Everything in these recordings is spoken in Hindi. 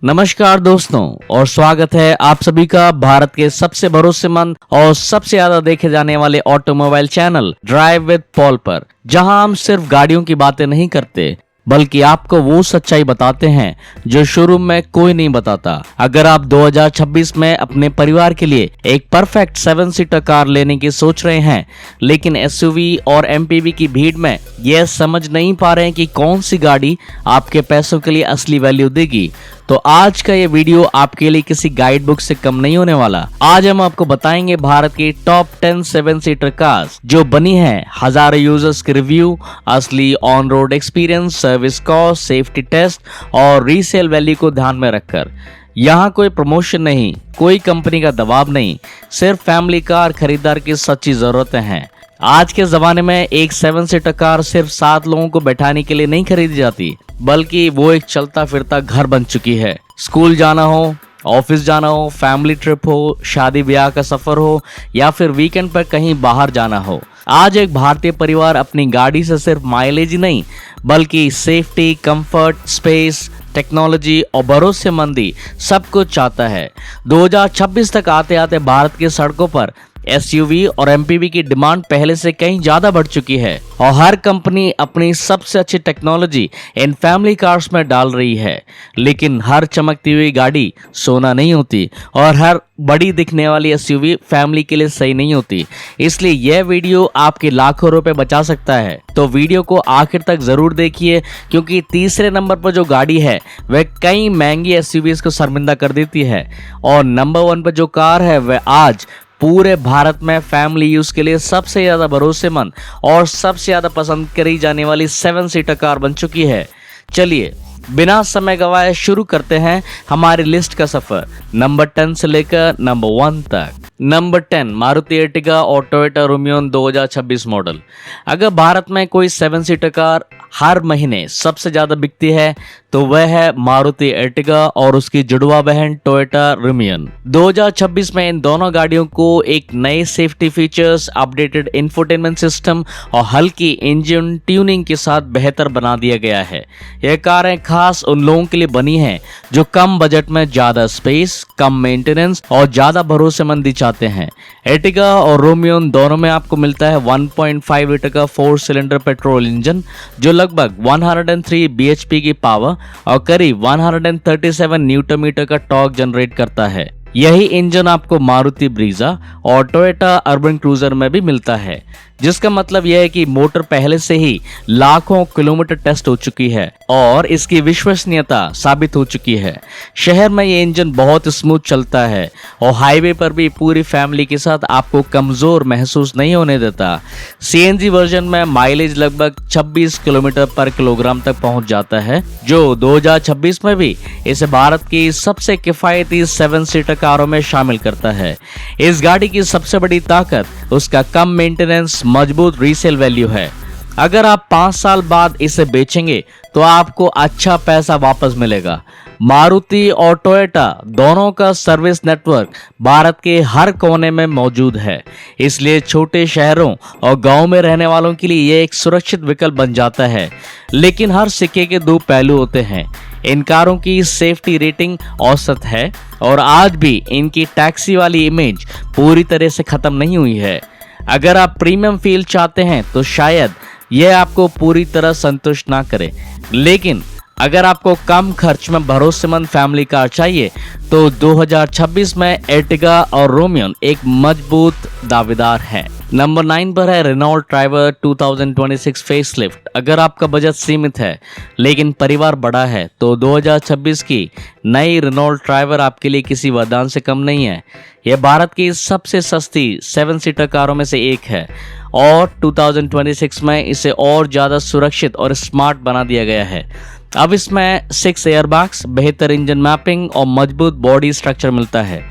नमस्कार दोस्तों और स्वागत है आप सभी का भारत के सबसे भरोसेमंद और सबसे ज्यादा देखे जाने वाले automobile channel drive with Paul पर, जहां हम सिर्फ गाड़ियों की बातें नहीं करते बल्कि आपको वो सच्चाई बताते हैं जो शोरूम में कोई नहीं बताता। अगर आप 2026 में अपने परिवार के लिए एक परफेक्ट 7 सीटर कार लेने की सोच रहे हैं लेकिन एसयूवी और एमपीवी की भीड़ में यह समझ नहीं पा रहे हैं कि कौन सी गाड़ी आपके पैसों के लिए असली वैल्यू देगी, तो आज का ये वीडियो आपके लिए किसी गाइड बुक से कम नहीं होने वाला। आज हम आपको बताएंगे भारत की टॉप 10 7 सीटर कार्स जो बनी है हजारों यूजर्स के रिव्यू, असली on road experience, service cost, safety test और रीसेल वैल्यू को ध्यान में रखकर। यहाँ कोई प्रमोशन नहीं, कोई कंपनी का दबाव नहीं, सिर्फ फैमिली कार खरीदार की सच्ची जरूरतें हैं। आज के जमाने में एक 7 सीटर कार सिर्फ 7 लोगों को बैठाने के लिए नहीं खरीदी जाती, बल्कि वो एक चलता फिरता घर बन चुकी है। स्कूल जाना हो, ऑफिस जाना हो, फैमिली ट्रिप हो, शादी ब्याह का सफर हो या फिर वीकेंड पर कहीं बाहर जाना हो, आज एक भारतीय परिवार अपनी गाड़ी से सिर्फ माइलेज ही नहीं बल्कि सेफ्टी, कंफर्ट, स्पेस, टेक्नोलॉजी और भरोसेमंदी सब कुछ चाहता है। 2026 तक आते आते भारत की सड़कों पर एसयूवी और एमपीवी की डिमांड पहले से कहीं ज्यादा बढ़ चुकी है और हर कंपनी अपनी सबसे अच्छी टेक्नोलॉजी इन फैमिली कार्स में डाल रही है। लेकिन हर चमकती हुई गाड़ी सोना नहीं होती और हर बड़ी दिखने वाली एसयूवी फैमिली के लिए सही नहीं होती। इसलिए यह वीडियो आपके लाखों रुपए बचा सकता है, तो वीडियो को आखिर तक जरूर देखिए क्योंकि तीसरे नंबर पर जो गाड़ी है वह कई महंगी एसयूवीज को शर्मिंदा कर देती है और नंबर 1 पर जो कार है वह आज पूरे भारत में फैमिली यूज के लिए सबसे ज्यादा भरोसेमंद और सबसे ज्यादा पसंद करी जाने वाली 7 सीटर कार बन चुकी है। चलिए बिना समय गवाए शुरू करते हैं हमारी लिस्ट का सफर नंबर 10 से लेकर नंबर 1 तक। नंबर 10 मारुति एर्टिगा और टोयोटा रूमियन 2026 मॉडल। अगर भारत में कोई 7 सीटर कार हर महीने सबसे ज्यादा बिकती है तो वह है मारुति एर्टिगा और उसकी जुड़वा बहन टोयोटा रूमियन। 2026 में इन दोनों गाड़ियों को एक नए safety features, updated infotainment system और हल्की इंजन ट्यूनिंग के साथ बेहतर बना दिया गया है। यह कारें खास उन लोगों के लिए बनी हैं जो कम बजट में ज्यादा स्पेस, कम मेंटेनेंस और ज्यादा भरोसेमंदी चाहते हैं। एर्टिगा और रूमियन दोनों में आपको मिलता है 1.5 लीटर का 4 सिलेंडर पेट्रोल इंजन जो लगभग 103 bhp की पावर और करीब 137 न्यूटन मीटर का टॉर्क जनरेट करता है। यही इंजन आपको मारुति ब्रीजा और टोयोटा अर्बन क्रूजर में भी मिलता है, जिसका मतलब यह है कि मोटर पहले से ही लाखों किलोमीटर टेस्ट हो चुकी है और इसकी विश्वसनीयता साबित हो चुकी है। शहर में ये इंजन बहुत स्मूथ चलता है और हाईवे पर भी पूरी फैमिली के साथ आपको कमजोर महसूस नहीं होने देता। सीएनजी वर्जन में माइलेज लगभग 26 किलोमीटर पर किलोग्राम तक पहुंच जाता है, जो 2026 में भी इसे भारत की सबसे किफायती 7 सीटर कारों में शामिल करता है। इस गाड़ी की सबसे बड़ी ताकत उसका कम मेंटेनेंस, मजबूत रीसेल वैल्यू है। अगर आप 5 साल बाद इसे बेचेंगे तो आपको अच्छा पैसा वापस मिलेगा। मारुति और टोयोटा दोनों का सर्विस नेटवर्क भारत के हर कोने में मौजूद है, इसलिए छोटे शहरों और गांव में रहने वालों के लिए यह एक सुरक्षित विकल्प बन जाता है। लेकिन हर सिक्के के 2 पहलू होते हैं। इन कारों की सेफ्टी रेटिंग औसत है और आज भी इनकी टैक्सी वाली इमेज पूरी तरह से खत्म नहीं हुई है। अगर आप प्रीमियम फील चाहते हैं तो शायद यह आपको पूरी तरह संतुष्ट ना करे, लेकिन अगर आपको कम खर्च में भरोसेमंद फैमिली कार चाहिए तो 2026 में एर्टिगा और रूमियन एक मजबूत दावेदार है। नंबर 9 पर है रेनॉल्ट ट्राइबर 2026 फेसलिफ्ट। अगर आपका बजट सीमित है लेकिन परिवार बड़ा है तो 2026 की नई रेनॉल्ट ट्राइबर आपके लिए किसी वरदान से कम नहीं है। यह भारत की सबसे सस्ती 7 सीटर कारों में से एक है और 2026 में इसे और ज़्यादा सुरक्षित और स्मार्ट बना दिया गया है। अब इसमें 6 एयरबैग्स, बेहतर इंजन मैपिंग और मजबूत बॉडी स्ट्रक्चर मिलता है,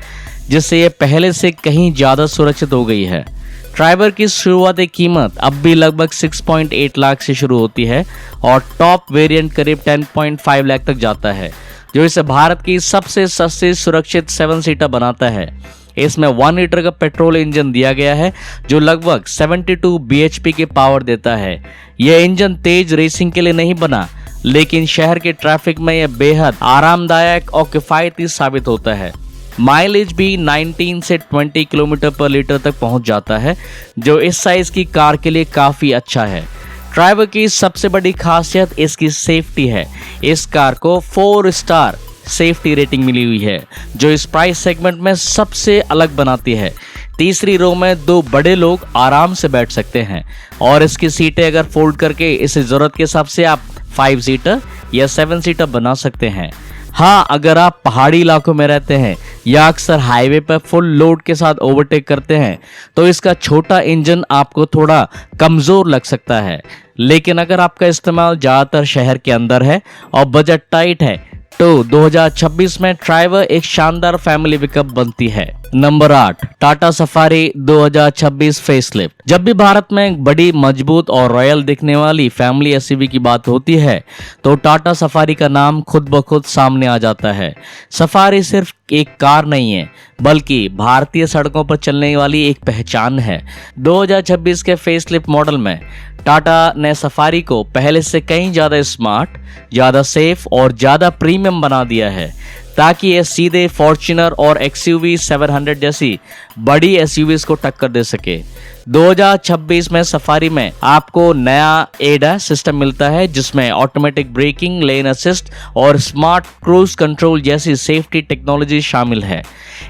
जिससे ये पहले से कहीं ज़्यादा सुरक्षित हो गई है। ट्राइबर की शुरुआती कीमत अब भी लगभग 6.8 लाख से शुरू होती है और टॉप वेरिएंट करीब 10.5 लाख तक जाता है, जो इसे भारत की सबसे सस्ती सुरक्षित 7 सीटर बनाता है। इसमें 1 लीटर का पेट्रोल इंजन दिया गया है जो लगभग 72 bhp की पावर देता है। यह इंजन तेज रेसिंग के लिए नहीं बना लेकिन शहर के ट्रैफिक में यह बेहद आरामदायक और किफायती साबित होता है। माइलेज भी 19 से 20 किलोमीटर पर लीटर तक पहुंच जाता है, जो इस साइज की कार के लिए काफी अच्छा है। ड्राइवर की सबसे बड़ी खासियत इसकी सेफ्टी है। इस कार को 4 स्टार सेफ्टी रेटिंग मिली हुई है, जो इस प्राइस सेगमेंट में सबसे अलग बनाती है। तीसरी रो में 2 बड़े लोग आराम से बैठ सकते हैं और इसकी सीटें अगर फोल्ड करके इसे जरूरत के हिसाब से आप 5 सीटर या 7 सीटर बना सकते हैं। हाँ, अगर आप पहाड़ी इलाकों में रहते हैं या अक्सर हाईवे पर फुल लोड के साथ ओवरटेक करते हैं तो इसका छोटा इंजन आपको थोड़ा कमजोर लग सकता है। लेकिन अगर आपका इस्तेमाल ज़्यादातर शहर के अंदर है और बजट टाइट है तो 2026 में ड्राइवर एक शानदार फैमिली पिकअप बनती है। Number 8, Tata safari 2026 facelift. जब भी भारत में एक बड़ी, मजबूत और रॉयल दिखने वाली फैमिली एसयूवी की बात होती है तो टाटा सफारी का नाम खुद ब खुद सामने आ जाता है। सफारी सिर्फ एक कार नहीं है, बल्कि भारतीय सड़कों पर चलने वाली एक पहचान है। 2026 के फेसलिफ्ट मॉडल में टाटा ने सफारी को पहले से कहीं ज़्यादा स्मार्ट, ज़्यादा सेफ और ज़्यादा प्रीमियम बना दिया है, ताकि ये सीधे फॉर्च्यूनर और XUV 700 जैसी बड़ी एसयूवीज को टक्कर दे सके। 2026 में सफारी में आपको नया ADAS सिस्टम मिलता है, जिसमें ऑटोमेटिक ब्रेकिंग, लेन असिस्ट और स्मार्ट क्रूज कंट्रोल जैसी सेफ्टी टेक्नोलॉजी शामिल है।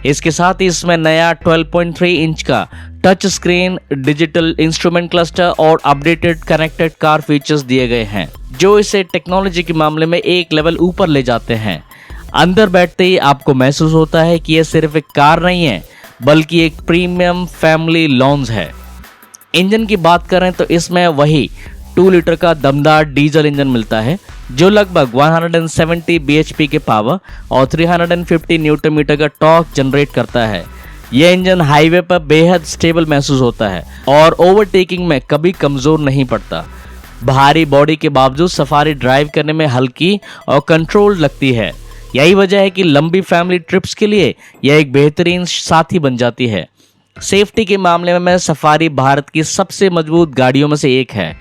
इसके साथ ही इसमें नया 12.3 इंच का touch screen, digital instrument cluster और अपडेटेड कनेक्टेड कार फीचर्स दिए गए हैं, जो इसे टेक्नोलॉजी के मामले में एक लेवल ऊपर ले जाते हैं। अंदर बैठते ही आपको महसूस होता है कि यह सिर्फ एक कार नहीं है, बल्कि एक प्रीमियम फैमिली लॉन्ज है। इंजन की बात करें तो इसमें वही 2 लीटर का दमदार डीजल इंजन मिलता है, जो लगभग 170 bhp के पावर और 350 न्यूटन मीटर का टॉर्क जनरेट करता है। यह इंजन हाईवे पर बेहद स्टेबल महसूस होता है और ओवरटेकिंग में कभी कमजोर नहीं पड़ता। भारी बॉडी के बावजूद सफारी ड्राइव करने में हल्की और कंट्रोल लगती है। यही वजह है कि लंबी फैमिली ट्रिप्स के लिए यह एक बेहतरीन साथी बन जाती है। सेफ्टी के मामले में सफारी भारत की सबसे मजबूत गाड़ियों में से एक है।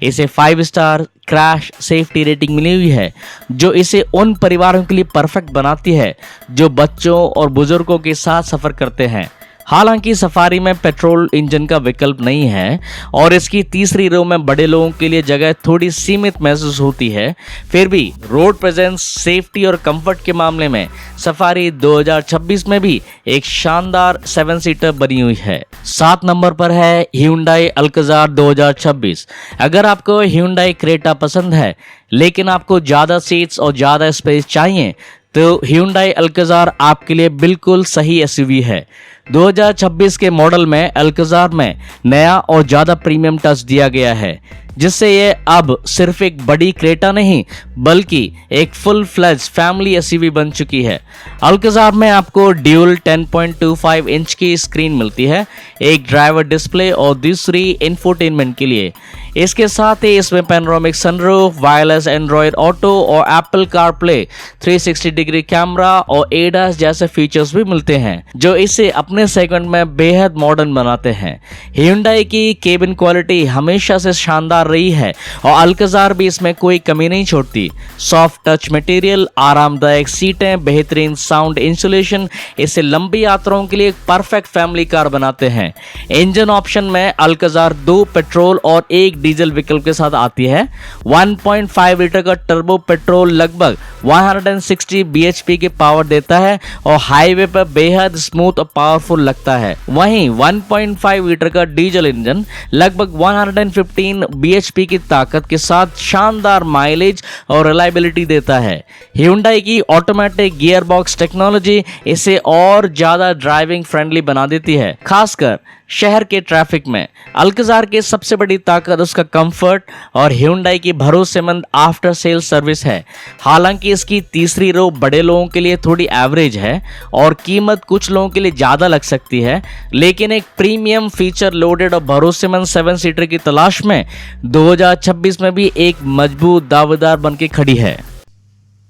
इसे 5 स्टार क्रैश सेफ्टी रेटिंग मिली हुई है, जो इसे उन परिवारों के लिए परफेक्ट बनाती है जो बच्चों और बुजुर्गों के साथ सफर करते हैं। हालांकि सफारी में पेट्रोल इंजन का विकल्प नहीं है और इसकी तीसरी रो में बड़े लोगों के लिए जगह थोड़ी सीमित महसूस होती है, फिर भी रोड प्रेजेंस, सेफ्टी और कंफर्ट के मामले में सफारी 2026 में भी एक शानदार 7 सीटर बनी हुई है। 7 नंबर पर है Hyundai Alcazar 2026। अगर आपको Hyundai क्रेटा पसंद है लेकिन आपको ज़्यादा सीट्स और ज़्यादा स्पेस चाहिए तो Hyundai Alcazar आपके लिए बिल्कुल सही एसयूवी है। 2026 के मॉडल में Alcazar में नया और ज़्यादा प्रीमियम टच दिया गया है, जिससे ये अब सिर्फ एक बड़ी क्रेटा नहीं बल्कि एक फुल फ्लेज फैमिली एसयूवी बन चुकी है। Alcazar में आपको ड्यूल 10.25 इंच की स्क्रीन मिलती है, एक ड्राइवर डिस्प्ले और दूसरी इंफोटेनमेंट के लिए। इसके साथ ही इसमें panoramic sunroof, wireless Android auto और एप्पल कारप्ले, 360 डिग्री कैमरा और ADAS जैसे फीचर्स भी मिलते हैं, जो इसे अपने सेगमेंट में बेहद मॉडर्न बनाते हैं। Hyundai की केबिन क्वालिटी हमेशा से शानदार रही है और Alcazar भी इसमें कोई कमी नहीं छोड़ती। सॉफ्ट टच मटेरियल, आरामदायक सीटें, बेहतरीन साउंड इंसुलेशन इसे लंबी यात्राओं के लिए एक परफेक्ट फैमिली कार बनाते हैं। इंजन ऑप्शन में Alcazar 2 पेट्रोल और 1 डीजल विकल्प के साथ आती है। 1.5 लीटर का टर्बो पेट्रोल लगभग 160 bhp के पावर देता है और हाईवे पर बेहद स्मूथ और पावरफुल लगता है। वहीं 1.5 लीटर का डीजल इंजन लगभग 115 bhp की ताकत के साथ शानदार माइलेज और रिलायबिलिटी देता है। Hyundai की ऑटोमेटिक गियर बॉक्स टेक्नोलॉजी इसे और ज्यादा ड्राइविंग फ्रेंडली बना देती है, खासकर शहर के ट्रैफिक में। Alcazar की सबसे बड़ी ताकत उसका कंफर्ट और Hyundai की भरोसेमंद आफ्टर सेल सर्विस है। हालांकि इसकी तीसरी रो बड़े लोगों के लिए थोड़ी एवरेज है और कीमत कुछ लोगों के लिए ज़्यादा लग सकती है, लेकिन एक प्रीमियम फीचर लोडेड और भरोसेमंद 7 सीटर की तलाश में 2026 में भी एक मजबूत दावेदार बनके खड़ी है।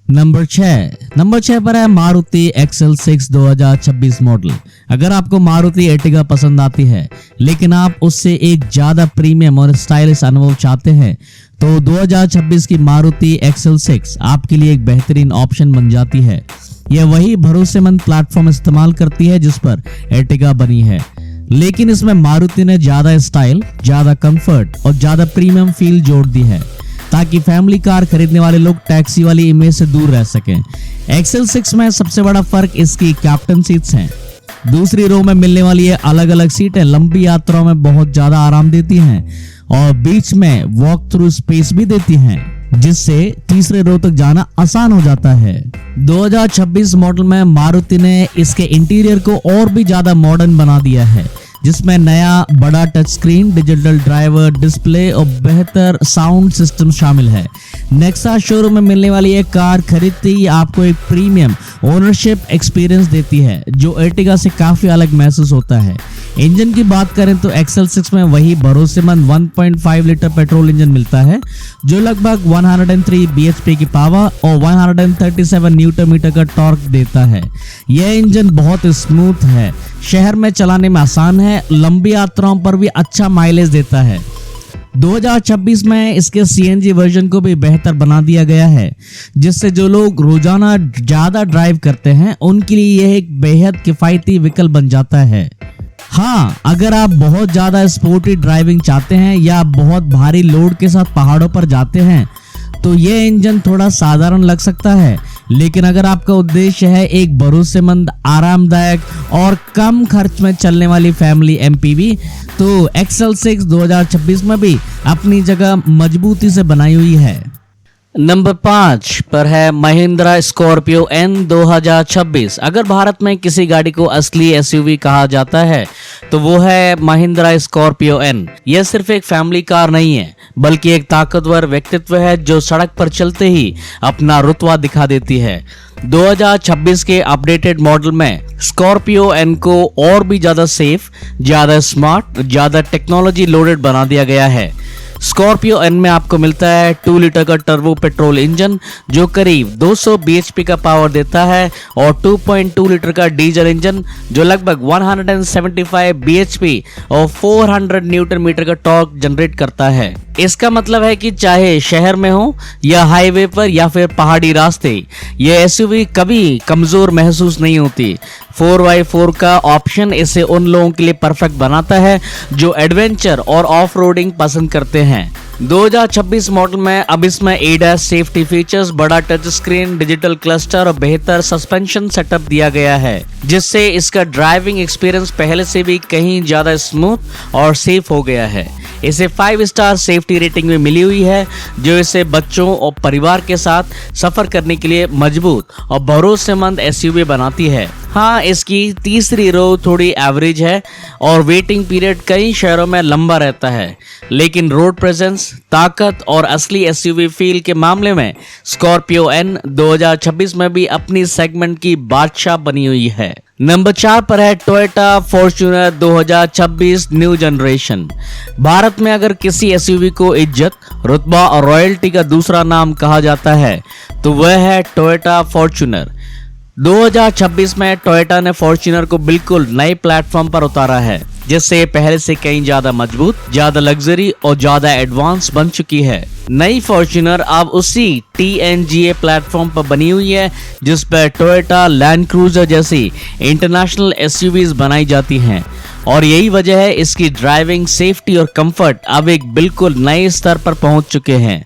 नंबर 6 पर है मारुति XL6 2026 मॉडल। अगर आपको मारुति एर्टिगा पसंद आती है लेकिन आप उससे एक ज्यादा प्रीमियम और स्टाइलिश अनुभव चाहते हैं तो 2026 की मारुति XL6 आपके लिए एक बेहतरीन ऑप्शन बन जाती है। यह वही भरोसेमंद प्लेटफॉर्म इस्तेमाल करती है जिस पर एर्टिगा बनी है, लेकिन इसमें मारुति ने ज्यादा स्टाइल, ज्यादा कंफर्ट और ज्यादा प्रीमियम फील जोड़ दी है ताकि फैमिली कार खरीदने वाले लोग टैक्सी वाली इमेज से दूर रह सकें। XL6 में सबसे बड़ा फर्क इसकी कैप्टन सीट्स हैं। दूसरी रो में मिलने वाली ये अलग अलग सीटें लंबी यात्राओं में बहुत ज्यादा आराम देती हैं और बीच में वॉक थ्रू स्पेस भी देती हैं, जिससे तीसरे रो तक जाना आसान हो जाता है। 2026 मॉडल में मारुति ने इसके इंटीरियर को और भी ज्यादा मॉडर्न बना दिया है, जिसमें नया बड़ा touch screen, digital driver display और बेहतर साउंड सिस्टम शामिल है। नेक्सा शोरूम में मिलने वाली ये कार खरीदते ही आपको एक प्रीमियम ओनरशिप एक्सपीरियंस देती है जो एर्टिगा से काफी अलग महसूस होता है। इंजन की बात करें तो XL6 में वही भरोसेमंद 1.5 लीटर पेट्रोल इंजन मिलता है जो लगभग 103 bhp की पावर और 137 न्यूटन मीटर का टॉर्क देता है। यह इंजन बहुत स्मूथ है, शहर में चलाने में आसान है, लंबी यात्राओं पर भी अच्छा माइलेज देता है। 2026 में इसके CNG वर्जन को भी बेहतर बना दिया गया है, जिससे जो लोग रोजाना ज्यादा ड्राइव करते हैं उनके लिए यह एक बेहद किफायती विकल्प बन जाता है। हाँ, अगर आप बहुत ज्यादा स्पोर्टी ड्राइविंग चाहते हैं या बहुत भारी लोड के साथ पहाड़ों पर जाते हैं तो यह इंजन थोड़ा साधारण लग सकता है, लेकिन अगर आपका उद्देश्य है एक भरोसेमंद, आरामदायक और कम खर्च में चलने वाली फैमिली MPV, तो XL6 2026 में भी अपनी जगह मजबूती से बनाई हुई है। नंबर 5 पर है महिंद्रा स्कॉर्पियो N 2026। अगर भारत में किसी गाड़ी को असली SUV कहा जाता है तो वो है महिंद्रा स्कॉर्पियो N। यह सिर्फ एक फैमिली कार नहीं है, बल्कि एक ताकतवर व्यक्तित्व है जो सड़क पर चलते ही अपना रुतबा दिखा देती है। 2026 के अपडेटेड मॉडल में स्कॉर्पियो N को और भी ज्यादा सेफ, ज्यादा स्मार्ट, ज्यादा टेक्नोलॉजी लोडेड बना दिया गया है। स्कॉर्पियो N में आपको मिलता है 2 लीटर का टर्बो पेट्रोल इंजन जो करीब 200 bhp का पावर देता है और 2.2 लीटर का डीजल इंजन जो लगभग 175 bhp और 400 न्यूटन मीटर का टॉर्क जनरेट करता है। इसका मतलब है कि चाहे शहर में हो या हाईवे पर या फिर पहाड़ी रास्ते, यह SUV कभी कमजोर महसूस नहीं होती। 4x4 का ऑप्शन इसे उन लोगों के लिए परफेक्ट बनाता है जो एडवेंचर और ऑफ रोडिंग पसंद करते हैं। 2026 मॉडल में अब इसमें ADAS सेफ्टी फीचर्स, बड़ा टच स्क्रीन, डिजिटल क्लस्टर और बेहतर सस्पेंशन सेटअप दिया गया है, जिससे इसका ड्राइविंग एक्सपीरियंस पहले से भी कहीं ज्यादा स्मूथ और सेफ हो गया है। इसे 5 स्टार सेफ्टी रेटिंग में मिली हुई है जो इसे बच्चों और परिवार के साथ सफर करने के लिए मजबूत और भरोसेमंद SUV बनाती है। हाँ, इसकी तीसरी रो थोड़ी एवरेज है और वेटिंग पीरियड कई शहरों में लंबा रहता है, लेकिन रोड प्रेजेंस, ताकत और असली SUV फील के मामले में स्कॉर्पियो N 2026 में भी अपनी सेगमेंट की बादशाह बनी हुई है। नंबर 4 पर है Toyota Fortuner 2026 new generation. Bharat में अगर किसी SUV को इज्जत, रुतबा और रॉयल्टी का दूसरा नाम कहा जाता है तो वह है टोयोटा फॉर्च्यूनर। 2026 में टोयोटा ने फॉर्च्यूनर को बिल्कुल नए प्लेटफॉर्म पर उतारा है, जिससे पहले से कहीं ज्यादा मजबूत, ज्यादा लग्जरी और ज्यादा एडवांस बन चुकी है। नई फॉर्च्यूनर अब उसी TNGA प्लेटफॉर्म पर बनी हुई है जिस पर टोयोटा लैंड क्रूजर जैसी इंटरनेशनल SUVs बनाई जाती हैं और यही वजह है इसकी ड्राइविंग, सेफ्टी और कंफर्ट अब एक बिल्कुल नए स्तर पर पहुंच चुके हैं।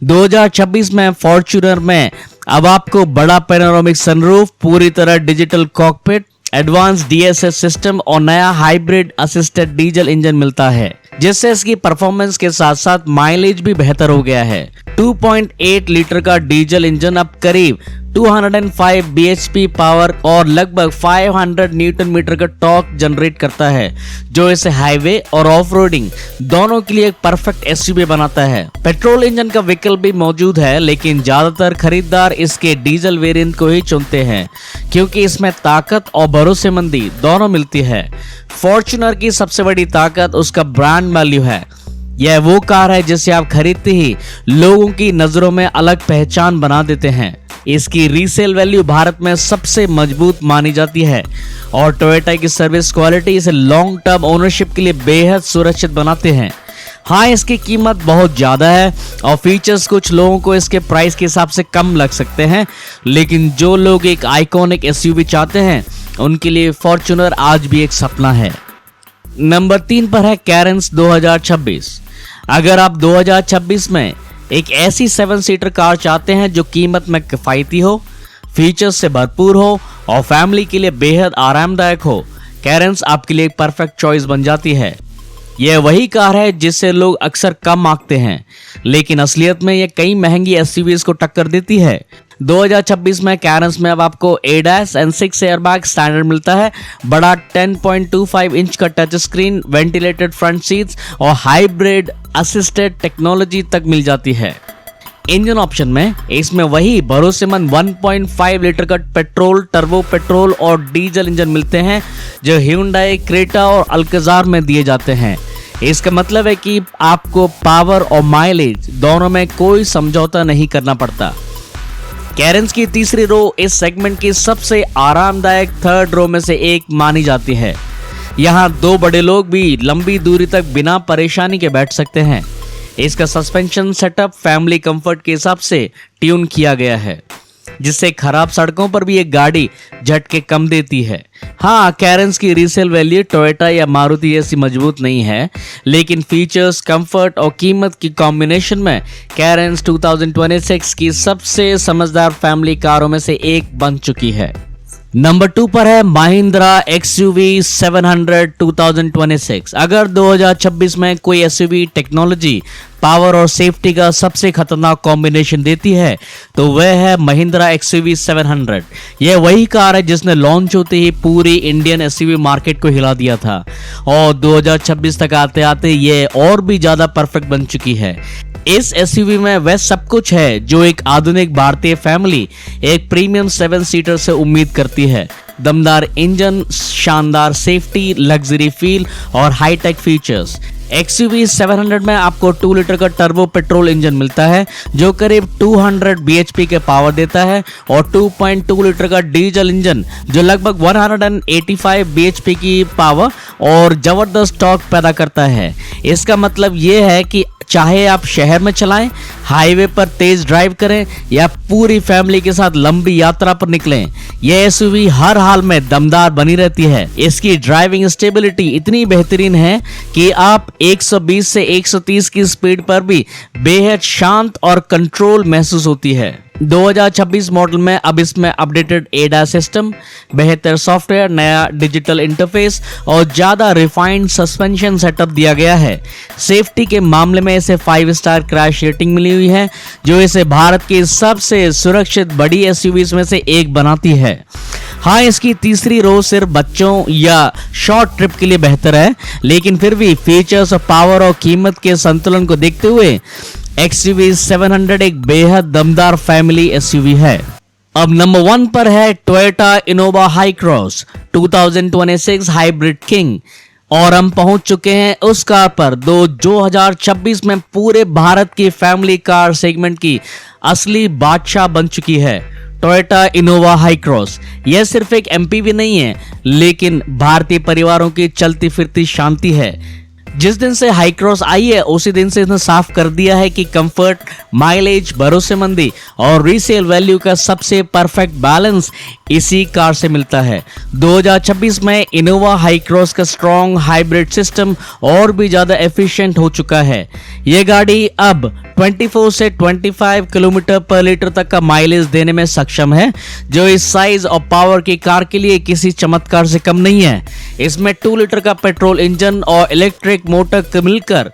2026 में फॉर्च्यूनर में अब आपको बड़ा पैनोरामिक सनरूफ, पूरी तरह digital cockpit, advance DSS system और नया हाइब्रिड असिस्टेड डीजल इंजन मिलता है, जिससे इसकी परफॉर्मेंस के साथ साथ माइलेज भी बेहतर हो गया है। 2.8 लीटर का डीजल इंजन अब करीब 205 bhp पावर और लगभग 500 न्यूटन मीटर का टॉर्क जनरेट करता है, जो इसे हाईवे और ऑफ रोडिंग दोनों के लिए एक परफेक्ट SUV बनाता है। पेट्रोल इंजन का विकल्प भी मौजूद है, लेकिन ज्यादातर खरीदार इसके डीजल वेरिएंट को ही चुनते हैं क्योंकि इसमें ताकत और भरोसेमंदी दोनों मिलती है। फॉर्च्यूनर की सबसे बड़ी ताकत उसका ब्रांड वैल्यू है। यह वो कार है जिसे आप खरीदते ही लोगों की नजरों में अलग पहचान बना देते हैं। इसकी रीसेल वैल्यू भारत में सबसे मजबूत मानी जाती है और टोयोटा की सर्विस क्वालिटी इसे लॉन्ग टर्म ओनरशिप के लिए बेहद सुरक्षित बनाते हैं। हाँ, इसकी कीमत बहुत ज़्यादा है और फीचर्स कुछ लोगों को इसके प्राइस के हिसाब से कम लग सकते हैं, लेकिन जो लोग एक आइकॉनिक एसयूवी चाहते हैं उनके लिए फॉर्च्यूनर आज भी एक सपना है। नंबर 3 पर है कैरेंस 2026। अगर आप 2026 में एक ऐसी 7 सीटर कार चाहते हैं जो कीमत में किफ़ायती हो, फीचर्स से भरपूर हो और फैमिली के लिए बेहद आरामदायक हो, कैरेंस आपके लिए एक परफेक्ट चॉइस बन जाती है। यह वही कार है जिससे लोग अक्सर कम आंकते हैं, लेकिन असलियत में यह कई महंगी एसयूवीज को टक्कर देती है। 2026 में कैरेंस में अब आपको ADAS and 6 एयरबैग स्टैंडर्ड मिलता है, बड़ा 10.25 इंच का touch screen, ventilated front seats और हाइब्रिड असिस्टेड टेक्नोलॉजी तक मिल जाती है। इंजन ऑप्शन में इसमें वही भरोसेमंद 1.5 लीटर का पेट्रोल, टर्बो पेट्रोल और डीजल इंजन मिलते हैं जो Hyundai, क्रेटा और अल्काज़ार में दिए जाते हैं। इसका मतलब है कि आपको पावर और माइलेज दोनों में कोई समझौता नहीं करना पड़ता। कैरेंस की तीसरी रो इस सेगमेंट की सबसे आरामदायक थर्ड रो में से एक मानी जाती है। यहाँ 2 बड़े लोग भी लंबी दूरी तक बिना परेशानी के बैठ सकते हैं। इसका सस्पेंशन सेटअप फैमिली कंफर्ट के हिसाब से ट्यून किया गया है, जिससे खराब सड़कों पर भी एक गाड़ी झटके कम देती है। हाँ, कैरेंस की रीसेल वैल्यू टोयोटा या मारुति जैसी मजबूत नहीं है, लेकिन फीचर्स, कंफर्ट और कीमत की कॉम्बिनेशन में कैरेंस 2026 की सबसे समझदार फैमिली कारों में से एक बन चुकी है। नंबर 2 पर है महिंद्रा XUV 700 2026। अगर 2026 में कोई एसयूवी टेक्नोलॉजी, पावर और सेफ्टी का सबसे खतरनाक कॉम्बिनेशन देती है तो वह है महिंद्रा XUV 700। यह वही कार है जिसने लॉन्च होते ही पूरी इंडियन एसयूवी मार्केट को हिला दिया था और 2026 तक आते आते यह और भी ज्यादा परफेक्ट बन चुकी है। इस एसयूवी में वह सब कुछ है जो एक आधुनिक भारतीय फैमिली एक प्रीमियम 7 सीटर से उम्मीद करती है। दमदार इंजन, शानदार सेफ्टी, लग्जरी फील और हाईटेक फीचर्स। XUV 700 में आपको 2 लीटर का टर्बो पेट्रोल इंजन मिलता है जो करीब 200 bhp के पावर देता है और 2.2 लीटर का डीजल इंजन जो लगभग 185 bhp की पावर और जबरदस्त टॉर्क पैदा करता है। इसका मतलब यह है कि चाहे आप शहर में चलाएं, हाईवे पर तेज ड्राइव करें या पूरी फैमिली के साथ लंबी यात्रा पर निकलें, यह एसयूवी हर हाल में दमदार बनी रहती है। इसकी ड्राइविंग स्टेबिलिटी इतनी बेहतरीन है कि आप 120 से 130 की स्पीड पर भी बेहद शांत और कंट्रोल महसूस होती है। 2026 मॉडल में अब इसमें अपडेटेड ADAS सिस्टम, बेहतर सॉफ्टवेयर, नया डिजिटल इंटरफेस और ज्यादा रिफाइंड सस्पेंशन सेटअप दिया गया है। सेफ्टी के मामले में इसे 5 स्टार क्रैश रेटिंग मिली हुई है जो इसे भारत की सबसे सुरक्षित बड़ी एसयूवीज में से एक बनाती है। हाँ, इसकी तीसरी रो सिर्फ बच्चों या शॉर्ट ट्रिप के लिए बेहतर है, लेकिन फिर भी फीचर्स और पावर और कीमत के संतुलन को देखते हुए XUV 700 एक बेहद दमदार फैमिली एसयूवी है। अब नंबर 1 पर है Toyota Innova high cross 2026 hybrid king और हम पहुंच चुके हैं उस कार पर 2026 में पूरे भारत की फैमिली कार सेगमेंट की असली बादशाह बन चुकी है। टोयोटा इनोवा हाई क्रॉस यह सिर्फ एक MPV नहीं है, लेकिन भारतीय परिवारों की चलती फिरती शांति है। जिस दिन से हाई क्रॉस आई है उसी दिन से इसने साफ कर दिया है कि कंफर्ट, माइलेज, भरोसेमंदी और रीसेल वैल्यू का सबसे परफेक्ट बैलेंस इसी कार से मिलता है। 2026 में इनोवा हाई क्रॉस का स्ट्रॉन्ग हाइब्रिड सिस्टम और भी ज्यादा एफिशिएंट हो चुका है। यह गाड़ी अब 24 से 25 किलोमीटर पर लीटर तक का माइलेज देने में सक्षम है, जो इस साइज और पावर की कार के लिए किसी चमत्कार से कम नहीं है। इसमें 2 लीटर का पेट्रोल इंजन और इलेक्ट्रिक मोटर मिलकर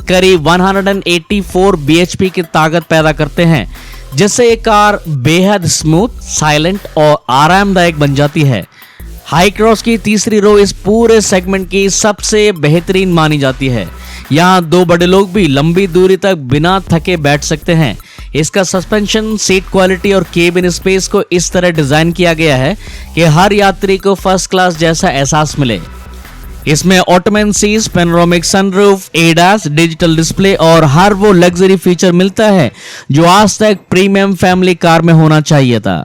करीब 184 bhp की ताकत पैदा करते हैं, जिससे ये कार बेहद स्मूथ, साइलेंट और आरामदायक बन जाती है। हाई क्रॉस की तीसरी रो इस पूरे सेगमेंट की सबसे बेहतरीन मानी जाती है। यहाँ 2 बड़े लोग भी लंबी दूरी तक बिना थके बैठ सकते हैं। इसका सस्पेंशन, सीट क्वालिटी और केबिन स्पेस को इस तरह डिजाइन किया गया है कि हर यात्री को फर्स्ट क्लास जैसा एहसास मिले। इसमें automatic seats, panoramic sunroof, ADAS, digital display और हर वो लग्जरी फीचर मिलता है जो आज तक प्रीमियम फैमिली कार में होना चाहिए था।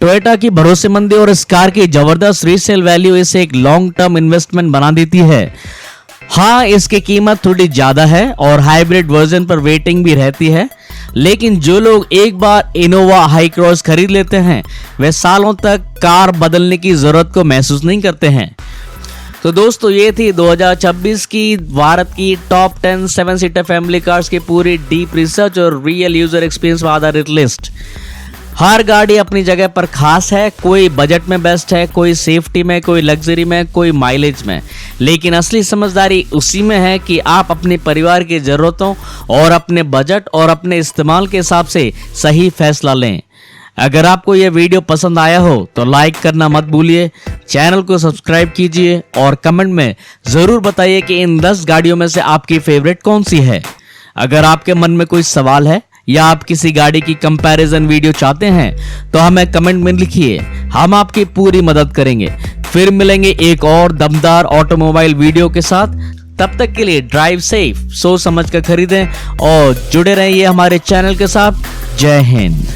टोयोटा की भरोसेमंदी और इस कार की जबरदस्त रीसेल वैल्यू इसे एक लॉन्ग टर्म इन्वेस्टमेंट बना देती है। हाँ, इसकी कीमत थोड़ी ज़्यादा है और हाइब्रिड वर्जन पर वेटिंग भी रहती है, लेकिन जो लोग एक बार इनोवा हाई क्रॉस खरीद लेते हैं वे सालों तक कार बदलने की ज़रूरत को महसूस नहीं करते हैं। तो दोस्तों, ये थी 2026 की भारत की टॉप 10 7 सीटर फैमिली कार्स की पूरी डीप रिसर्च और रियल यूजर एक्सपीरियंस पर आधारित लिस्ट। हर गाड़ी अपनी जगह पर खास है, कोई बजट में बेस्ट है, कोई सेफ्टी में, कोई लग्जरी में, कोई माइलेज में, लेकिन असली समझदारी उसी में है कि आप अपने परिवार की ज़रूरतों और अपने बजट और अपने इस्तेमाल के हिसाब से सही फैसला लें। अगर आपको यह वीडियो पसंद आया हो तो लाइक करना मत भूलिए, चैनल को सब्सक्राइब कीजिए और कमेंट में ज़रूर बताइए कि इन 10 गाड़ियों में से आपकी फेवरेट कौन सी है। अगर आपके मन में कोई सवाल है या आप किसी गाड़ी की कंपैरिजन वीडियो चाहते हैं तो हमें कमेंट में लिखिए, हम आपकी पूरी मदद करेंगे। फिर मिलेंगे एक और दमदार ऑटोमोबाइल वीडियो के साथ। तब तक के लिए ड्राइव सेफ, सोच समझ कर खरीदें और जुड़े रहिए हमारे चैनल के साथ। जय हिंद।